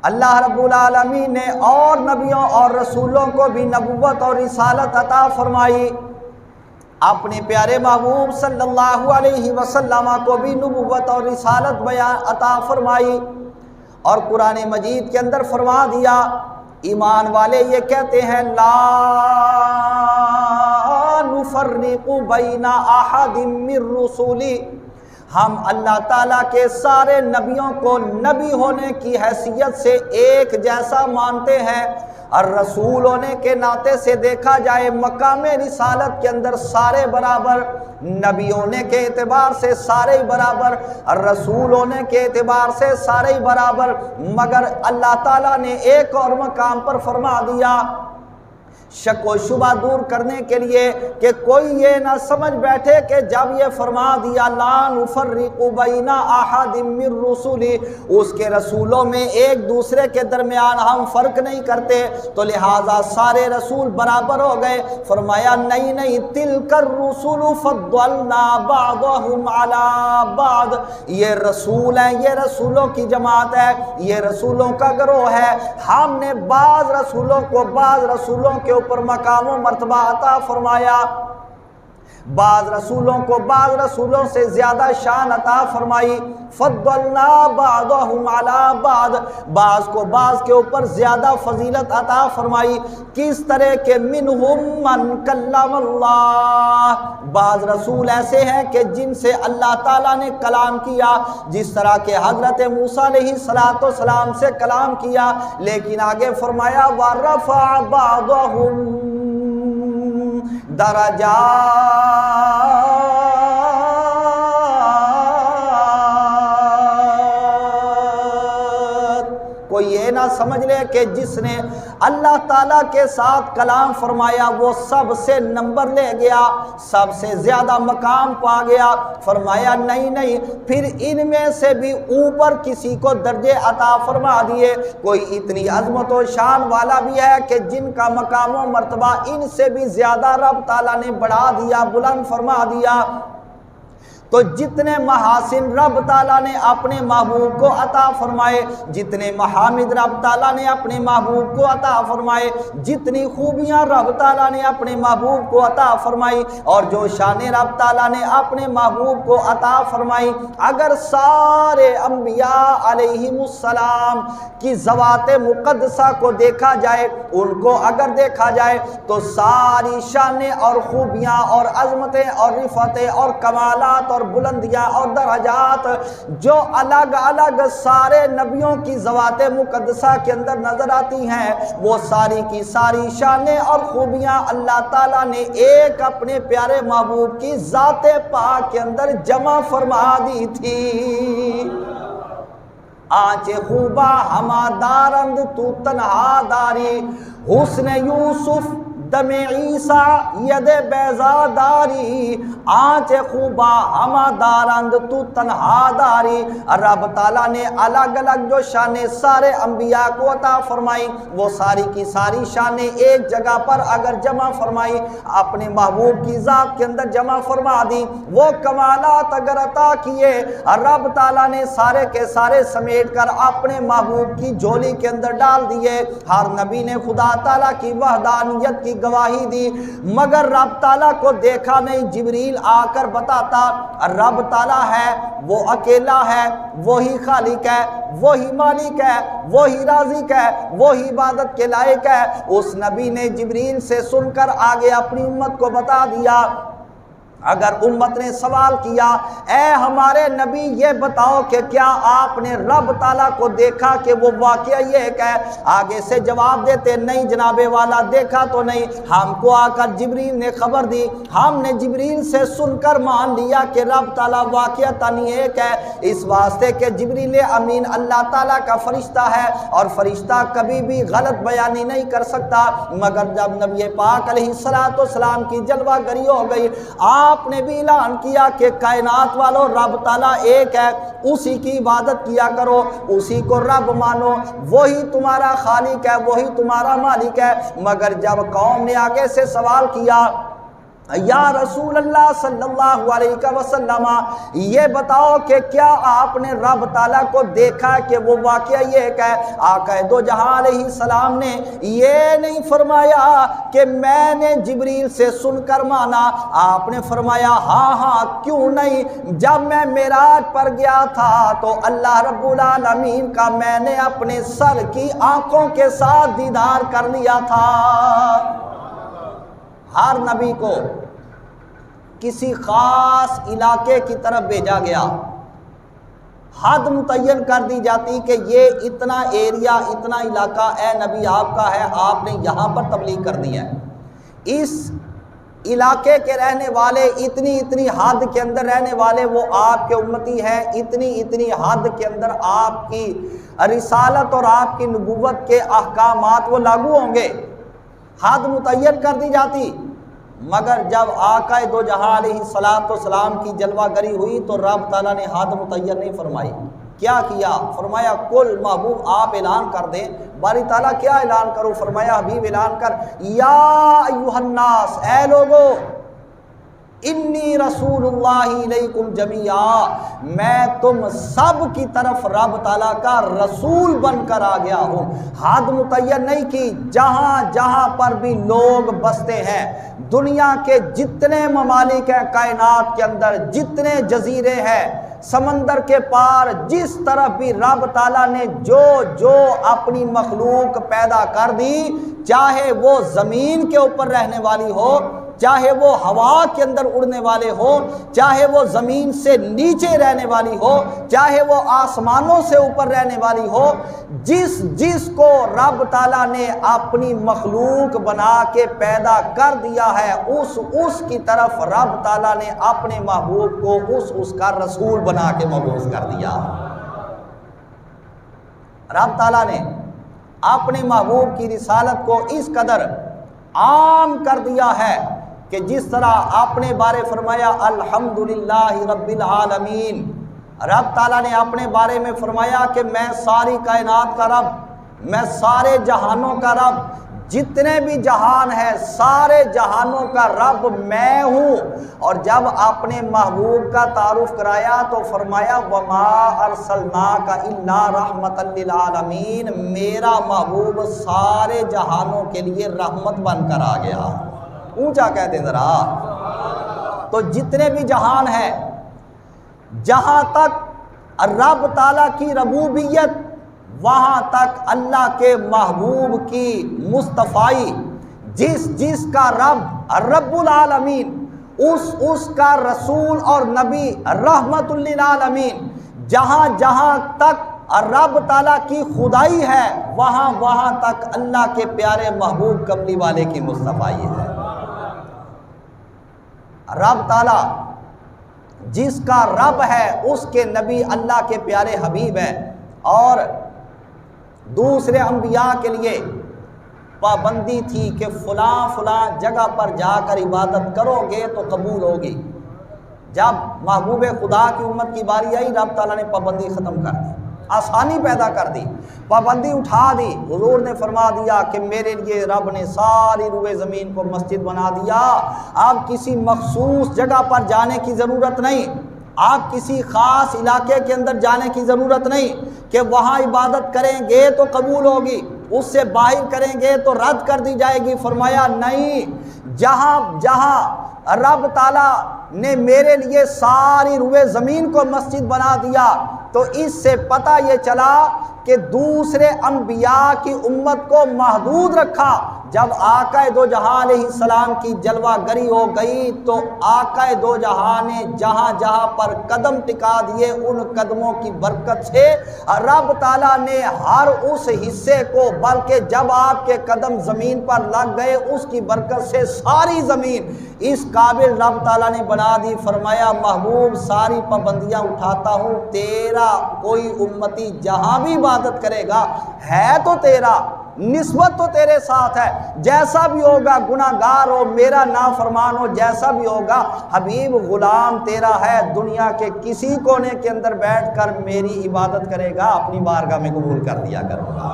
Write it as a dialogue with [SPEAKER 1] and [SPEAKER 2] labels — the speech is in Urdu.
[SPEAKER 1] اللہ رب العالمین نے اور نبیوں اور رسولوں کو بھی نبوت اور رسالت عطا فرمائی، اپنے پیارے محبوب صلی اللہ علیہ وسلم کو بھی نبوت اور رسالت بیان عطا فرمائی، اور قرآن مجید کے اندر فرما دیا ایمان والے یہ کہتے ہیں لا نفرق بین احد من رسولی، ہم اللہ تعالیٰ کے سارے نبیوں کو نبی ہونے کی حیثیت سے ایک جیسا مانتے ہیں، اور رسول ہونے کے ناطے سے دیکھا جائے مقام رسالت کے اندر سارے برابر، نبی ہونے کے اعتبار سے سارے ہی برابر، اور رسول ہونے کے اعتبار سے سارے ہی برابر، مگر اللہ تعالیٰ نے ایک اور مقام پر فرما دیا شک و شبہ دور کرنے کے لیے کہ کوئی یہ نہ سمجھ بیٹھے کہ جب یہ فرما دیا لا نفرق بین احد من رسولی، اس کے رسولوں میں ایک دوسرے کے درمیان ہم فرق نہیں کرتے تو لہٰذا سارے رسول برابر ہو گئے۔ فرمایا نہیں، تلک الرسل فضلنا بعضهم علی بعض، یہ رسول ہیں، یہ رسولوں کی جماعت ہے، یہ رسولوں کا گروہ ہے، ہم نے بعض رسولوں کو بعض رسولوں کے اوپر مقام و مرتبہ عطا فرمایا، بعض رسولوں کو بعض رسولوں سے زیادہ شان عطا فرمائی، فضلنا بعضهم علی بعض، بعض کو بعض کے اوپر زیادہ فضیلت عطا فرمائی۔ کس طرح کے منہم من کلم اللہ، بعض رسول ایسے ہیں کہ جن سے اللہ تعالیٰ نے کلام کیا، جس طرح کہ حضرت موسیٰ علیہ السلام سے کلام کیا، لیکن آگے فرمایا وَرَفَعَ بَعْضَهُمْ درجات، کوئی یہ نہ سمجھ لے کہ جس نے اللہ تعالیٰ کے ساتھ کلام فرمایا وہ سب سے نمبر لے گیا، سب سے زیادہ مقام پا گیا۔ فرمایا نہیں، پھر ان میں سے بھی اوپر کسی کو درجے عطا فرما دیے، کوئی اتنی عظمت و شان والا بھی ہے کہ جن کا مقام و مرتبہ ان سے بھی زیادہ رب تعالیٰ نے بڑھا دیا، بلند فرما دیا۔ تو جتنے محاسن رب تعالیٰ نے اپنے محبوب کو عطا فرمائے، جتنے محامد رب تعالیٰ نے اپنے محبوب کو عطا فرمائے، جتنی خوبیاں رب تعالیٰ نے اپنے محبوب کو عطا فرمائی، اور جو شان رب تعالیٰ نے اپنے محبوب کو عطا فرمائی، اگر سارے انبیاء علیہم السلام کی ذوات مقدسہ کو دیکھا جائے، ان کو اگر دیکھا جائے تو ساری شانیں اور خوبیاں اور عظمتیں اور رفعتیں اور کمالات اور بلندیاں اور درجات جو الگ الگ سارے نبیوں کی ذوات مقدسہ کے اندر نظر آتی ہیں، وہ ساری کی ساری شانیں اور خوبیاں اللہ تعالیٰ نے ایک اپنے پیارے محبوب کی ذات پاک کے اندر جمع فرما دی تھی۔ آنچ خوبا ہما دارند تو تنہا داری، حسن یوسف دم عیسیٰ ید بیضا داری، آنچ خوبا ہما دارند تو تنہا داری۔ رب تعالیٰ نے الگ الگ جو شانیں سارے انبیاء کو عطا فرمائی، وہ ساری کی ساری شانیں ایک جگہ پر اگر جمع فرمائی، اپنے محبوب کی ذات کے اندر جمع فرما دی، وہ کمالات اگر عطا کیے، رب تعالیٰ نے سارے کے سارے سمیٹ کر اپنے محبوب کی جھولی کے اندر ڈال دیے۔ ہر نبی نے خدا تعالیٰ کی وحدانیت کی گواہی دی، مگر رب تعالیٰ کو دیکھا نہیں۔ جبریل آ کر بتاتا رب تعالیٰ ہے، وہ اکیلا ہے، وہی خالق ہے، وہی مالک ہے، وہی رازق ہے، وہی عبادت کے لائق ہے۔ اس نبی نے جبریل سے سن کر آگے اپنی امت کو بتا دیا۔ اگر امت نے سوال کیا اے ہمارے نبی یہ بتاؤ کہ کیا آپ نے رب تعالیٰ کو دیکھا کہ وہ واقعہ یہ ہے، آگے سے جواب دیتے نہیں جناب والا دیکھا تو نہیں، ہم کو آ کر جبریل نے خبر دی، ہم نے جبریل سے سن کر مان لیا کہ رب تعالیٰ واقعتاً ایک ہے، اس واسطے کہ جبریل امین اللہ تعالیٰ کا فرشتہ ہے اور فرشتہ کبھی بھی غلط بیانی نہیں کر سکتا۔ مگر جب نبی پاک علیہ السلام کی جلوہ گری ہو گئی، آپ نے بھی اعلان کیا کہ کائنات والوں رب تعالیٰ ایک ہے، اسی کی عبادت کیا کرو، اسی کو رب مانو، وہی تمہارا خالق ہے، وہی تمہارا مالک ہے۔ مگر جب قوم نے آگے سے سوال کیا یا رسول اللہ صلی اللہ علیہ وسلم، یہ بتاؤ کہ کیا آپ نے رب تعالیٰ کو دیکھا کہ وہ واقعہ یہ کہ آقا دو جہاں علیہ السلام نے یہ نہیں فرمایا کہ میں نے جبریل سے سن کر مانا، آپ نے فرمایا ہاں کیوں نہیں، جب میں معراج پر گیا تھا تو اللہ رب العالمین کا میں نے اپنے سر کی آنکھوں کے ساتھ دیدار کر لیا تھا۔ ہر نبی کو کسی خاص علاقے کی طرف بھیجا گیا، حد متعین کر دی جاتی کہ یہ اتنا ایریا، اتنا علاقہ اے نبی آپ کا ہے، آپ نے یہاں پر تبلیغ کر دی ہے، اس علاقے کے رہنے والے اتنی حد کے اندر رہنے والے وہ آپ کے امتی ہیں، اتنی حد کے اندر آپ کی رسالت اور آپ کی نبوت کے احکامات وہ لاگو ہوں گے، حد متعین کر دی جاتی۔ مگر جب آقا دو جہاں علیہ السلام کی جلوہ گری ہوئی تو رب تعالیٰ نے حد متعین نہیں فرمائی، کیا کیا؟ فرمایا کل محبوب آپ اعلان کر دیں۔ باری تعالیٰ کیا اعلان کرو؟ فرمایا حبیب اعلان کر، یا ایھا الناس، اے لوگو، انی رسول اللہ علیکم جمیعا، میں تم سب کی طرف رب تعالیٰ کا رسول بن کر آ گیا ہوں۔ حد متعین نہیں کی، جہاں پر بھی لوگ بستے ہیں، دنیا کے جتنے ممالک ہیں کائنات کے اندر، جتنے جزیرے ہیں سمندر کے پار، جس طرف بھی رب تعالیٰ نے جو اپنی مخلوق پیدا کر دی، چاہے وہ زمین کے اوپر رہنے والی ہو، چاہے وہ ہوا کے اندر اڑنے والے ہو، چاہے وہ زمین سے نیچے رہنے والی ہو، چاہے وہ آسمانوں سے اوپر رہنے والی ہو، جس کو رب تعالیٰ نے اپنی مخلوق بنا کے پیدا کر دیا ہے، اس کی طرف رب تعالیٰ نے اپنے محبوب کو اس کا رسول بنا کے مبعوث کر دیا۔ رب تعالیٰ نے اپنے محبوب کی رسالت کو اس قدر عام کر دیا ہے کہ جس طرح اپنے بارے فرمایا الحمدللہ رب العالمین، رب تعالیٰ نے اپنے بارے میں فرمایا کہ میں ساری کائنات کا رب، میں سارے جہانوں کا رب، جتنے بھی جہان ہیں سارے جہانوں کا رب میں ہوں۔ اور جب اپنے محبوب کا تعارف کرایا تو فرمایا وما ارسلناک الا رحمۃ للعالمین، میرا محبوب سارے جہانوں کے لیے رحمت بن کر آ گیا۔ اونچا کہتے ذرا۔ تو جتنے بھی جہان ہیں، جہاں تک رب تعالیٰ کی ربوبیت، وہاں تک اللہ کے محبوب کی مصطفائی، جس کا رب العالمین، اس کا رسول اور نبی رحمت للعالمین، جہاں تک رب تعالیٰ کی خدائی ہے، وہاں تک اللہ کے پیارے محبوب کملی والے کی مصطفائی ہے۔ رب تعالیٰ جس کا رب ہے اس کے نبی اللہ کے پیارے حبیب ہیں، اور دوسرے انبیاء کے لیے پابندی تھی کہ فلاں جگہ پر جا کر عبادت کرو گے تو قبول ہوگی۔ جب محبوب خدا کی امت کی باری آئی، رب تعالیٰ نے پابندی ختم کر دی، آسانی پیدا کر دی، پابندی اٹھا دی۔ حضور نے فرما دیا کہ میرے لیے رب نے ساری روئے زمین کو مسجد بنا دیا، اب کسی مخصوص جگہ پر جانے کی ضرورت نہیں، آپ کسی خاص علاقے کے اندر جانے کی ضرورت نہیں کہ وہاں عبادت کریں گے تو قبول ہوگی، اس سے باہر کریں گے تو رد کر دی جائے گی۔ فرمایا نہیں، جہاں رب تعالیٰ نے میرے لیے ساری روئے زمین کو مسجد بنا دیا، تو اس سے پتہ یہ چلا کہ دوسرے انبیاء کی امت کو محدود رکھا۔ جب آقا دو جہاں علیہ السلام کی جلوہ گری ہو گئی تو آقا دو جہاں نے جہاں پر قدم ٹکا دیے، ان قدموں کی برکت سے رب تعالیٰ نے ہر اس حصے کو، بلکہ جب آپ کے قدم زمین پر لگ گئے اس کی برکت سے ساری زمین اس قابل رب تعالیٰ نے بنا دی۔ فرمایا محبوب ساری پابندیاں اٹھاتا ہوں، تیرا کوئی امتی جہاں بھی عبادت کرے گا ہے تو تیرا، نسبت تو تیرے ساتھ ہے، جیسا بھی ہوگا، گناہ گار ہو، میرا نافرمان ہو، جیسا بھی ہوگا، حبیب غلام تیرا ہے، دنیا کے کسی کونے کے اندر بیٹھ کر میری عبادت کرے گا، اپنی بارگاہ میں قبول کر دیا کروں گا۔